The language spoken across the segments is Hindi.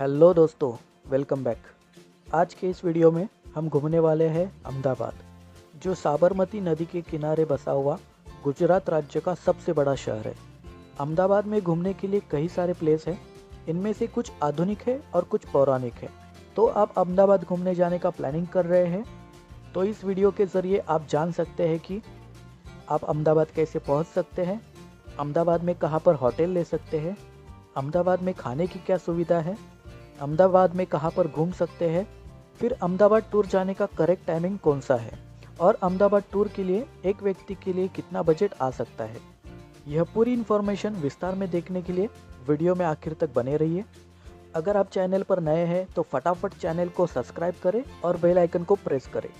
हेलो दोस्तों, वेलकम बैक। आज के इस वीडियो में हम घूमने वाले हैं अहमदाबाद, जो साबरमती नदी के किनारे बसा हुआ गुजरात राज्य का सबसे बड़ा शहर है। अहमदाबाद में घूमने के लिए कई सारे प्लेस हैं। इनमें से कुछ आधुनिक है और कुछ पौराणिक है। तो आप अहमदाबाद घूमने जाने का प्लानिंग कर रहे हैं तो इस वीडियो के ज़रिए आप जान सकते हैं कि आप अहमदाबाद कैसे पहुंच सकते हैं, अहमदाबाद में कहां पर होटल ले सकते हैं, अहमदाबाद में खाने की क्या सुविधा है, अहमदाबाद में कहां पर घूम सकते हैं, फिर अहमदाबाद टूर जाने का करेक्ट टाइमिंग कौन सा है और अहमदाबाद टूर के लिए एक व्यक्ति के लिए कितना बजट आ सकता है। यह पूरी इन्फॉर्मेशन विस्तार में देखने के लिए वीडियो में आखिर तक बने रहिए। अगर आप चैनल पर नए हैं तो फटाफट चैनल को सब्सक्राइब करें और बेल आइकन को प्रेस करें।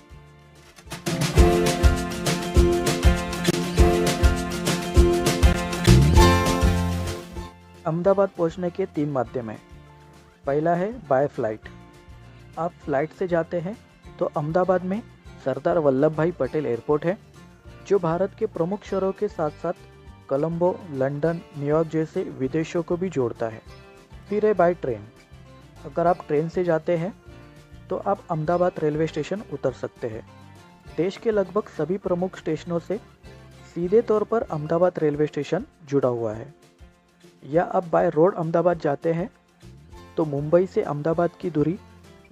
अहमदाबाद पहुंचने के 3 माध्यम हैं। पहला है बाय फ्लाइट। आप फ्लाइट से जाते हैं तो अहमदाबाद में सरदार वल्लभ भाई पटेल एयरपोर्ट है, जो भारत के प्रमुख शहरों के साथ साथ कोलंबो, लंदन, न्यूयॉर्क जैसे विदेशों को भी जोड़ता है। फिर है बाय ट्रेन। अगर आप ट्रेन से जाते हैं तो आप अहमदाबाद रेलवे स्टेशन उतर सकते हैं। देश के लगभग सभी प्रमुख स्टेशनों से सीधे तौर पर अहमदाबाद रेलवे स्टेशन जुड़ा हुआ है। या आप बाय रोड अहमदाबाद जाते हैं तो मुंबई से अहमदाबाद की दूरी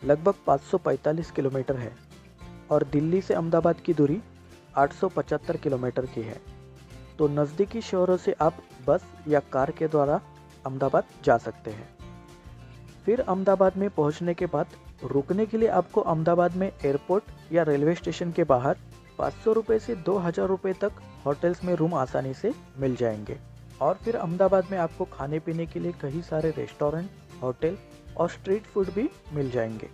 लगभग 545 किलोमीटर है और दिल्ली से अहमदाबाद की दूरी 875 किलोमीटर की है। तो नज़दीकी शहरों से आप बस या कार के द्वारा अहमदाबाद जा सकते हैं। फिर अहमदाबाद में पहुंचने के बाद रुकने के लिए आपको अहमदाबाद में एयरपोर्ट या रेलवे स्टेशन के बाहर 500 रुपये से 2000 रुपये तक होटल्स में रूम आसानी से मिल जाएंगे। और फिर अहमदाबाद में आपको खाने पीने के लिए कई सारे रेस्टोरेंट, होटल और स्ट्रीट फूड भी मिल जाएंगे।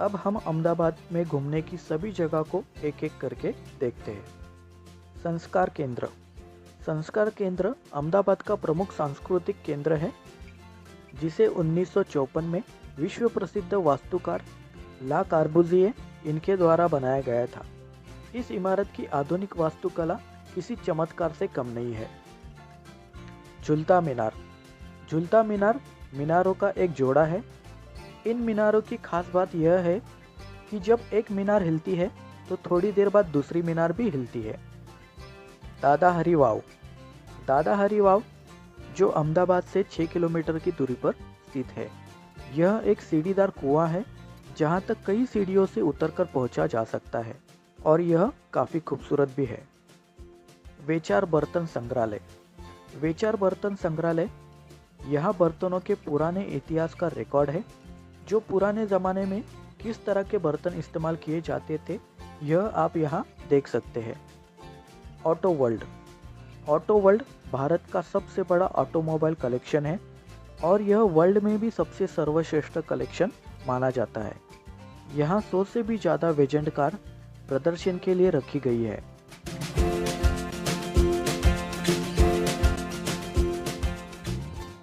अब हम अहमदाबाद में घूमने की सभी जगह को एक एक करके देखते हैं। संस्कार केंद्र। संस्कार केंद्र अहमदाबाद का प्रमुख सांस्कृतिक केंद्र है, जिसे 1954 में विश्व प्रसिद्ध वास्तुकार ला कार्बुजिए इनके द्वारा बनाया गया था। इस इमारत की आधुनिक वास्तुकला किसी चमत्कार से कम नहीं है। झूलता मीनार। झूलता मीनार मीनारों का एक जोड़ा है। इन मीनारों की खास बात यह है कि जब एक मीनार हिलती है तो थोड़ी देर बाद दूसरी मीनार भी हिलती है। दादा हरी वाव। दादा हरी वाव जो अहमदाबाद से 6 किलोमीटर की दूरी पर स्थित है। यह एक सीढ़ीदार कुआं है जहां तक कई सीढ़ियों से उतरकर पहुंचा जा सकता है और यह काफ़ी खूबसूरत भी है। वेचार बर्तन संग्रहालय। वेचार बर्तन संग्रहालय यह बर्तनों के पुराने इतिहास का रिकॉर्ड है, जो पुराने ज़माने में किस तरह के बर्तन इस्तेमाल किए जाते थे यह आप यहाँ देख सकते हैं। Auto world. Auto world Bharat का सबसे बड़ा ऑटोमोबाइल कलेक्शन है और यह वर्ल्ड में भी सबसे सर्वश्रेष्ठ कलेक्शन माना जाता है। यहाँ 100 से भी ज़्यादा वेजेंट कार प्रदर्शन के लिए रखी गई है।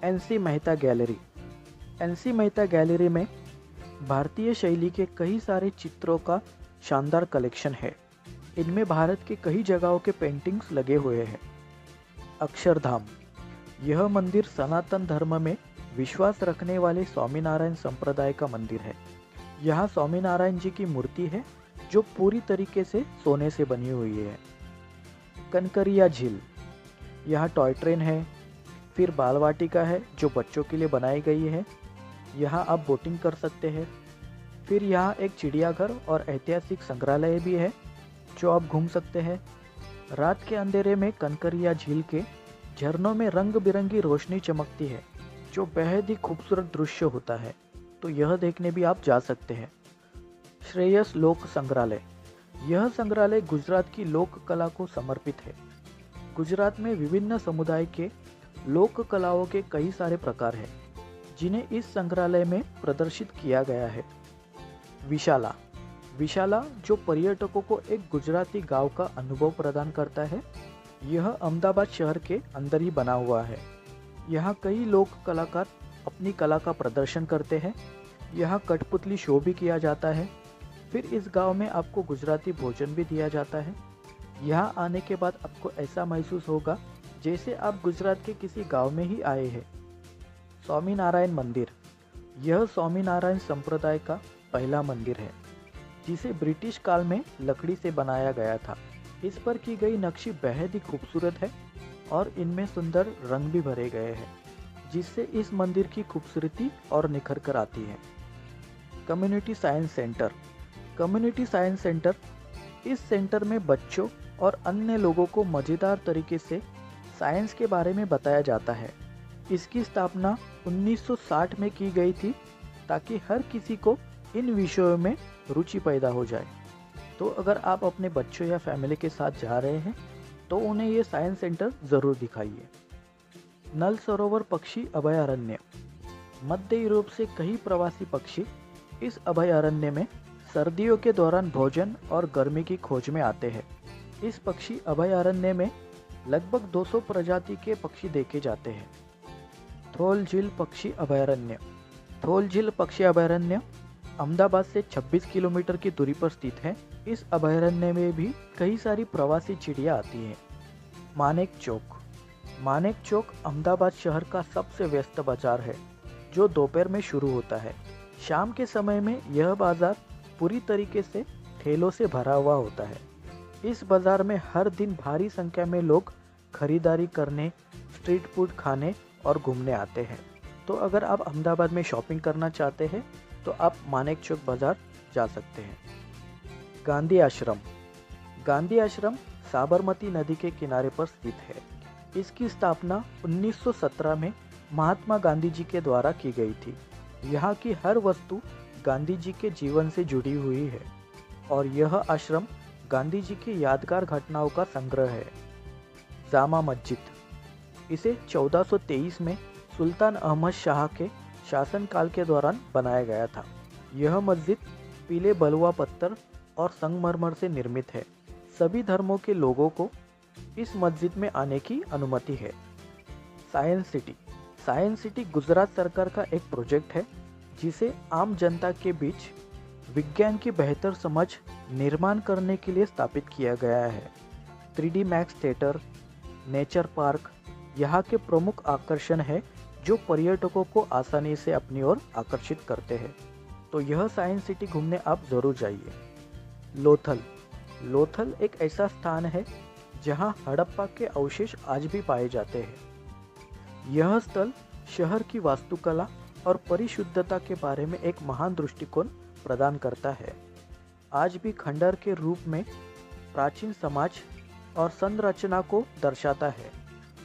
NC Mehta gallery. NC Mehta gallery में भारतीय शैली के कई सारे चित्रों का शानदार कलेक्शन है। इनमें भारत के कई जगहों के पेंटिंग्स लगे हुए हैं। अक्षरधाम। यह मंदिर सनातन धर्म में विश्वास रखने वाले स्वामीनारायण संप्रदाय का मंदिर है। यहाँ स्वामीनारायण जी की मूर्ति है जो पूरी तरीके से सोने से बनी हुई है। कनकरिया झील। यहाँ टॉय ट्रेन है। फिर बाल वाटिका है जो बच्चों के लिए बनाई गई है। यहाँ आप बोटिंग कर सकते हैं। फिर यहाँ एक चिड़ियाघर और ऐतिहासिक संग्रहालय भी है जो आप घूम सकते हैं। रात के अंधेरे में कनकरिया झील के झरनों में रंग बिरंगी रोशनी चमकती है, जो बेहद ही खूबसूरत दृश्य होता है। तो यह देखने भी आप जा सकते हैं। श्रेयस लोक संग्रहालय। यह संग्रहालय गुजरात की लोक कला को समर्पित है। गुजरात में विभिन्न समुदाय के लोक कलाओं के कई सारे प्रकार हैं, जिन्हें इस संग्रहालय में प्रदर्शित किया गया है। विशाला। विशाला जो पर्यटकों को एक गुजराती गांव का अनुभव प्रदान करता है। यह अहमदाबाद शहर के अंदर ही बना हुआ है। यहाँ कई लोक कलाकार अपनी कला का प्रदर्शन करते हैं। यहाँ कठपुतली शो भी किया जाता है। फिर इस गांव में आपको गुजराती भोजन भी दिया जाता है। यहाँ आने के बाद आपको ऐसा महसूस होगा जैसे आप गुजरात के किसी गांव में ही आए हैं। स्वामीनारायण मंदिर। यह स्वामीनारायण संप्रदाय का पहला मंदिर है जिसे ब्रिटिश काल में लकड़ी से बनाया गया था। इस पर की गई नक्शी बेहद ही खूबसूरत है और इनमें सुंदर रंग भी भरे गए हैं, जिससे इस मंदिर की खूबसूरती और निखर कर आती है। Community science centre. Community science centre, इस सेंटर में बच्चों और अन्य लोगों को मज़ेदार तरीके से साइंस के बारे में बताया जाता है। इसकी स्थापना 1960 में की गई थी ताकि हर किसी को इन विषयों में रुचि पैदा हो जाए। तो अगर आप अपने बच्चों या फैमिली के साथ जा रहे हैं तो उन्हें ये साइंस सेंटर ज़रूर दिखाइए। नल सरोवर पक्षी अभयारण्य। मध्य यूरोप से कई प्रवासी पक्षी इस अभयारण्य में सर्दियों के दौरान भोजन और गर्मी की खोज में आते हैं। इस पक्षी अभयारण्य में लगभग 200 प्रजाति के पक्षी देखे जाते हैं। थोल झील पक्षी अभयारण्य। थोल झील पक्षी अभयारण्य अहमदाबाद से 26 किलोमीटर की दूरी पर स्थित है। इस अभयारण्य में भी कई सारी प्रवासी चिड़िया आती हैं। मानेक चौक। मानेक चौक अहमदाबाद शहर का सबसे व्यस्त बाजार है जो दोपहर में शुरू होता है। शाम के समय में यह बाजार पूरी तरीके से ठेलों से भरा हुआ होता है। इस बाजार में हर दिन भारी संख्या में लोग खरीदारी करने, स्ट्रीट फूड खाने और घूमने आते हैं। तो अगर आप अहमदाबाद में शॉपिंग करना चाहते हैं तो आप मानेक चौक बाजार जा सकते हैं। गांधी आश्रम। गांधी आश्रम साबरमती नदी के किनारे पर स्थित है। इसकी स्थापना 1917 में महात्मा गांधी जी के द्वारा की गई थी। यहाँ की हर वस्तु गांधी जी के जीवन से जुड़ी हुई है और यह आश्रम गांधी जी की यादगार घटनाओं का संग्रह है। जामा मस्जिद। इसे 1423 में सुल्तान अहमद शाह के शासनकाल के दौरान बनाया गया था। यह मस्जिद पीले बलुआ पत्थर और संगमरमर से निर्मित है। सभी धर्मों के लोगों को इस मस्जिद में आने की अनुमति है। Science city. Science city Gujarat सरकार का एक प्रोजेक्ट है जिसे आम जनता के बीच विज्ञान की बेहतर समझ निर्माण करने के लिए स्थापित किया गया है। 3D max theatre, nature park यहाँ के प्रमुख आकर्षण है जो पर्यटकों को आसानी से अपनी ओर आकर्षित करते हैं। तो यह साइंस सिटी घूमने आप ज़रूर जाइए। लोथल। लोथल एक ऐसा स्थान है जहाँ हड़प्पा के अवशेष आज भी पाए जाते हैं। यह स्थल शहर की वास्तुकला और परिशुद्धता के बारे में एक महान दृष्टिकोण प्रदान करता है। आज भी खंडहर के रूप में प्राचीन समाज और संरचना को दर्शाता है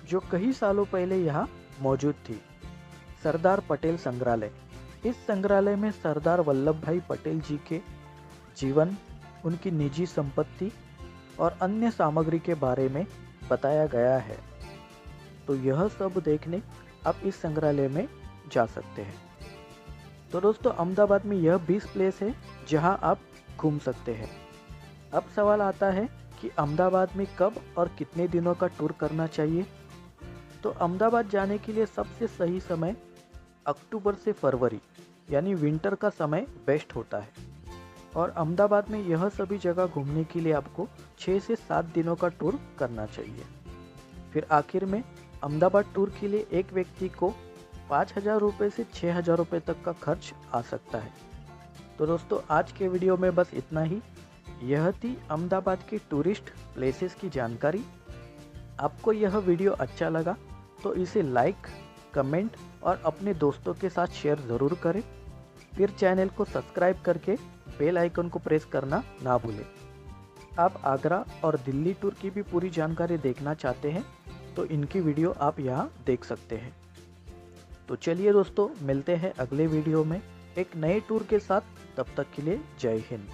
जो कई सालों पहले यहाँ मौजूद थी। सरदार पटेल संग्रहालय। इस संग्रहालय में सरदार वल्लभ भाई पटेल जी के जीवन, उनकी निजी संपत्ति और अन्य सामग्री के बारे में बताया गया है। तो यह सब देखने आप इस संग्रहालय में जा सकते हैं। तो दोस्तों, अहमदाबाद में यह 20 प्लेस है जहां आप घूम सकते हैं। अब सवाल आता है कि अहमदाबाद में कब और कितने दिनों का टूर करना चाहिए। तो अहमदाबाद जाने के लिए सबसे सही समय अक्टूबर से फरवरी यानी विंटर का समय बेस्ट होता है और अहमदाबाद में यह सभी जगह घूमने के लिए आपको 6 से 7 दिनों का टूर करना चाहिए। फिर आखिर में अहमदाबाद टूर के लिए एक व्यक्ति को 5,000 रुपये से 6,000 रुपये तक का खर्च आ सकता है। तो दोस्तों, आज के वीडियो में बस इतना ही। यह थी अहमदाबाद की टूरिस्ट प्लेसेस की जानकारी। आपको यह वीडियो अच्छा लगा तो इसे लाइक, कमेंट और अपने दोस्तों के साथ शेयर ज़रूर करें। फिर चैनल को सब्सक्राइब करके बेल आइकन को प्रेस करना ना भूलें। आप आगरा और दिल्ली टूर की भी पूरी जानकारी देखना चाहते हैं तो इनकी वीडियो आप यहाँ देख सकते हैं। तो चलिए दोस्तों, मिलते हैं अगले वीडियो में एक नए टूर के साथ। तब तक के लिए जय हिंद।